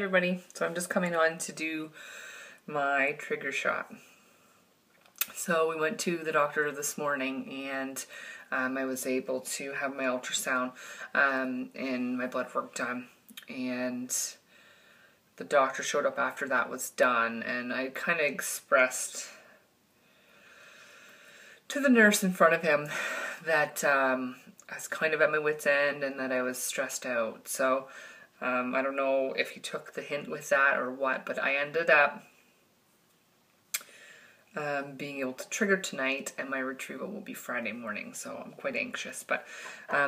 everybody. So I'm just coming on to do my trigger shot. So we went to the doctor this morning and I was able to have my ultrasound and my blood work done. And the doctor showed up after that was done, and I kind of expressed to the nurse in front of him that I was kind of at my wit's end and that I was stressed out. So I don't know if he took the hint with that or what, but I ended up being able to trigger tonight, and my retrieval will be Friday morning, so I'm quite anxious. But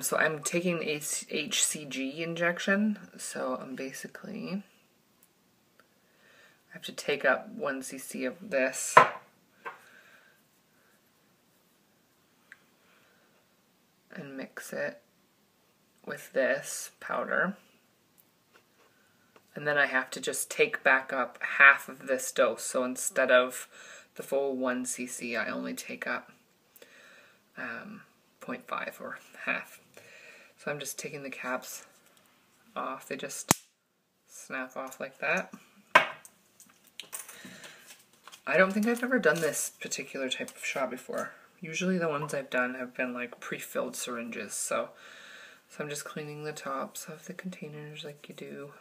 so I'm taking the HCG injection, so I'm basically, I have to take up 1 cc of this and mix it with this powder. And then I have to just take back up half of this dose. So instead of the full 1 cc, I only take up 0.5 or half. So I'm just taking the caps off. They just snap off like that. I don't think I've ever done this particular type of shot before. Usually the ones I've done have been like pre-filled syringes. So I'm just cleaning the tops of the containers like you do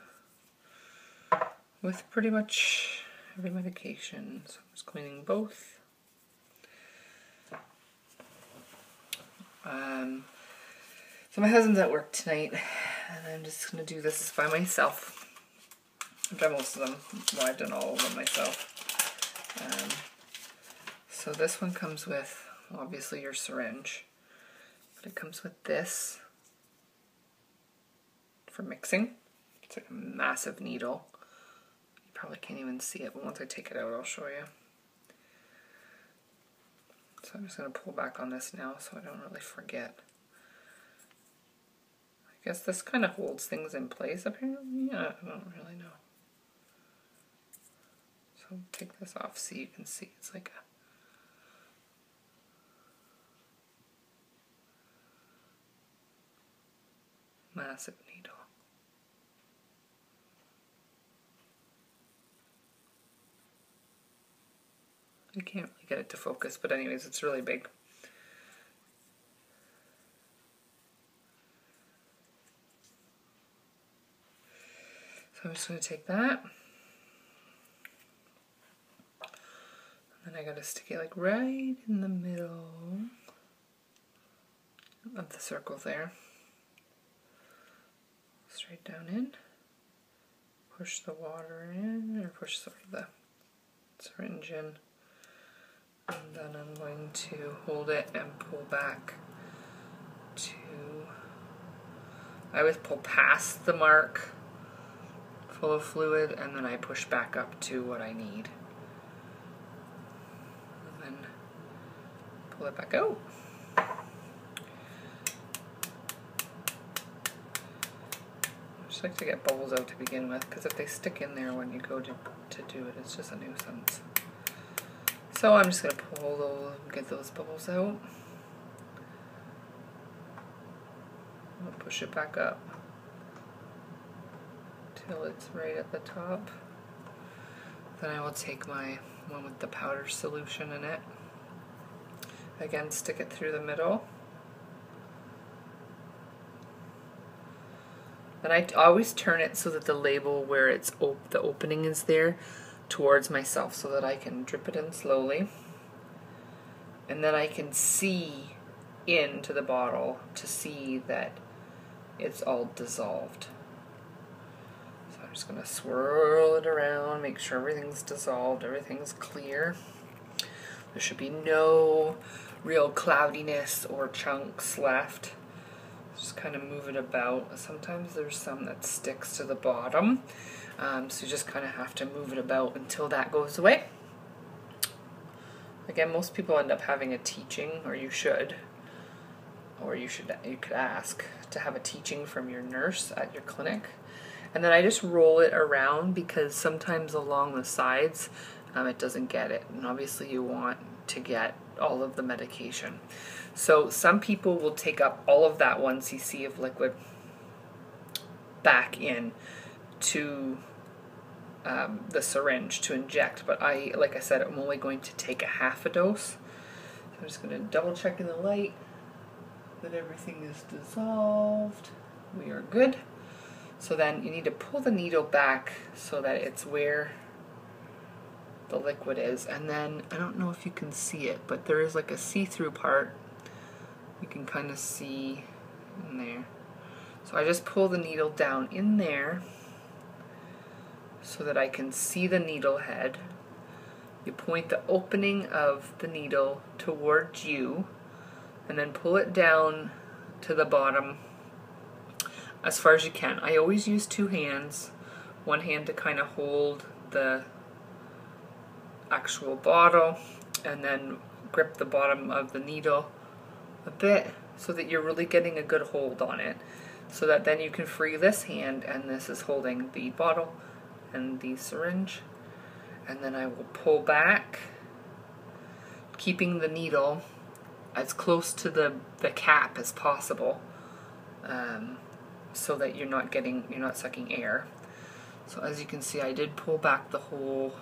with pretty much every medication. So I'm just cleaning both. So my husband's at work tonight, and I'm just going to do this by myself. I've done most of them. Well, I've done all of them myself. So this one comes with, obviously, your syringe, but it comes with this for mixing. It's like a massive needle. Probably can't even see it, but once I take it out, I'll show you. So I'm just going to pull back on this now so I don't really forget. I guess this kind of holds things in place, apparently. Yeah, I don't really know. So take this off so you can see. It's like a massive needle. I can't really get it to focus, but anyways, it's really big. So I'm just going to take that. And then I got to stick it like right in the middle of the circle there. Straight down in. Push the water in, or push, sorry, the syringe in. And then I'm going to hold it and pull back to, I always pull past the mark full of fluid, and then I push back up to what I need. And then pull it back out. I just like to get bubbles out to begin with, because if they stick in there when you go to do it, it's just a nuisance. So I'm just going to pull those, get those bubbles out. I'll push it back up till it's right at the top. Then I will take my one with the powder solution in it. Again, stick it through the middle. Then I always turn it so that the label where it's the opening is there towards myself, so that I can drip it in slowly, and then I can see into the bottle to see that it's all dissolved. So I'm just going to swirl it around, make sure everything's dissolved, everything's clear. There should be no real cloudiness or chunks left. Just kind of move it about. Sometimes there's some that sticks to the bottom. So you just kind of have to move it about until that goes away. Again, most people end up having a teaching, or you could ask to have a teaching from your nurse at your clinic. And then I just roll it around, because sometimes along the sides it doesn't get it. And obviously you want to get all of the medication. So some people will take up all of that 1 cc of liquid back in to the syringe to inject, but like I said, I'm only going to take a half a dose. So I'm just going to double check in the light that everything is dissolved. We are good. So then you need to pull the needle back so that it's where the liquid is, and then I don't know if you can see it, but there is like a see-through part you can kind of see in there. So I just pull the needle down in there so that I can see the needle head. You point the opening of the needle towards you and then pull it down to the bottom as far as you can. I always use 2 hands, one hand to kind of hold the actual bottle and then grip the bottom of the needle a bit so that you're really getting a good hold on it, so that then you can free this hand and this is holding the bottle and the syringe, and then I will pull back, keeping the needle as close to the cap as possible, so that you're not sucking air. So as you can see, I did pull back the whole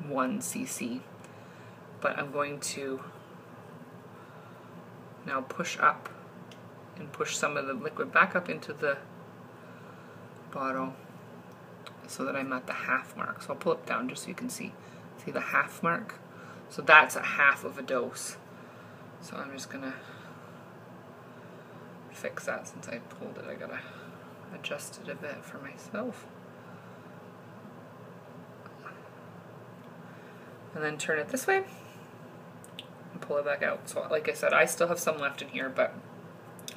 1 cc, but I'm going to now push up and push some of the liquid back up into the bottle so that I'm at the half mark. So I'll pull it down just so you can see the half mark. So that's a half of a dose. So I'm just gonna fix that. Since I pulled it, I gotta adjust it a bit for myself. And then turn it this way and pull it back out. So like I said, I still have some left in here, but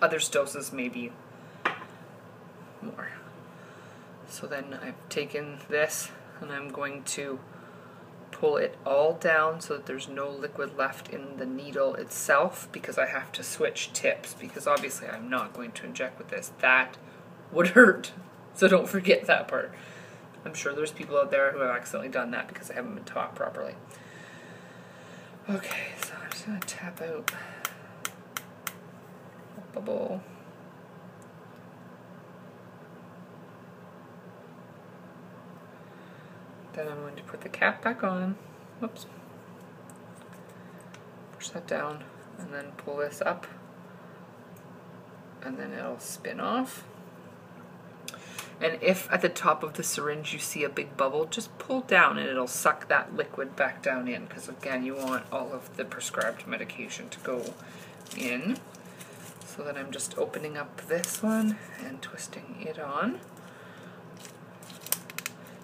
others' doses may be more. So then I've taken this and I'm going to pull it all down so that there's no liquid left in the needle itself, because I have to switch tips, because obviously I'm not going to inject with this. That would hurt. So don't forget that part. I'm sure there's people out there who have accidentally done that because they haven't been taught properly. Okay, so I'm just going to tap out a bubble. Then I'm going to put the cap back on. Whoops. Push that down and then pull this up, and then it'll spin off. And if at the top of the syringe you see a big bubble, just pull down and it'll suck that liquid back down in, because again, you want all of the prescribed medication to go in. So then I'm just opening up this one and twisting it on.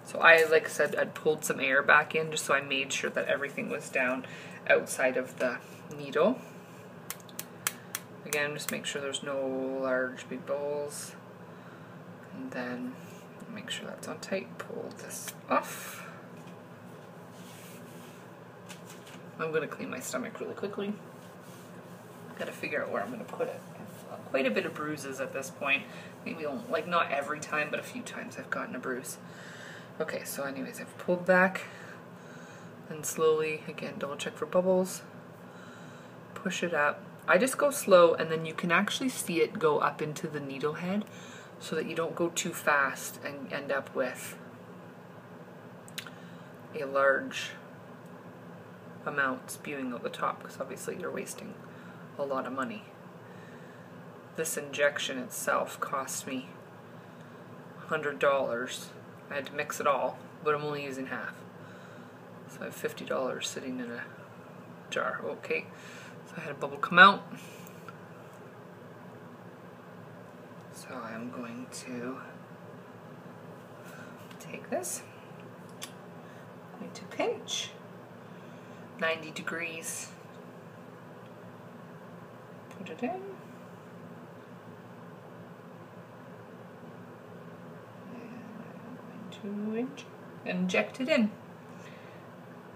So like I said, I'd pulled some air back in just so I made sure that everything was down outside of the needle. Again, just make sure there's no large big bubbles. And then make sure that's on tight. Pull this off. I'm going to clean my stomach really quickly. I've got to figure out where I'm going to put it. Quite a bit of bruises at this point. Maybe like not every time, but a few times I've gotten a bruise. Okay, so anyways, I've pulled back and slowly, again, double check for bubbles. Push it up. I just go slow, and then you can actually see it go up into the needle head, so that you don't go too fast and end up with a large amount spewing out the top, because obviously you're wasting a lot of money. This injection itself cost me $100. I had to mix it all, but I'm only using half. So I have $50 sitting in a jar. Okay, so I had a bubble come out. So I'm going to take this, I'm going to pinch 90 degrees, put it in, and I'm going to inject it in.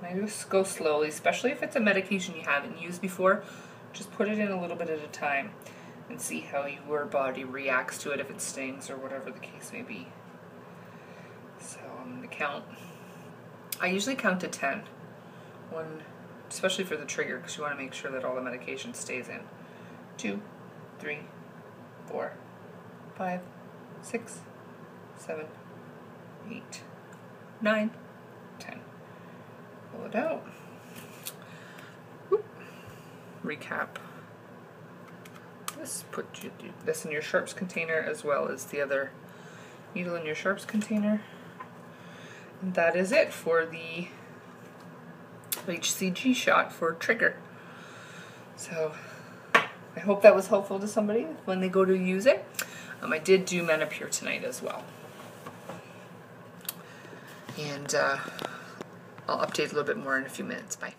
I just go slowly, especially if it's a medication you haven't used before. Just put it in a little bit at a time and see how your body reacts to it, if it stings or whatever the case may be. So I'm going to count. I usually count to 10. One, especially for the trigger, because you want to make sure that all the medication stays in. 2, 3, 4, 5, 6, 7, 8, 9, 10. Pull it out. Whoop. Recap. Put this in your sharps container as well as the other needle in your sharps container. And that is it for the HCG shot for trigger. So I hope that was helpful to somebody when they go to use it. I did do Menopur tonight as well. And I'll update a little bit more in a few minutes. Bye.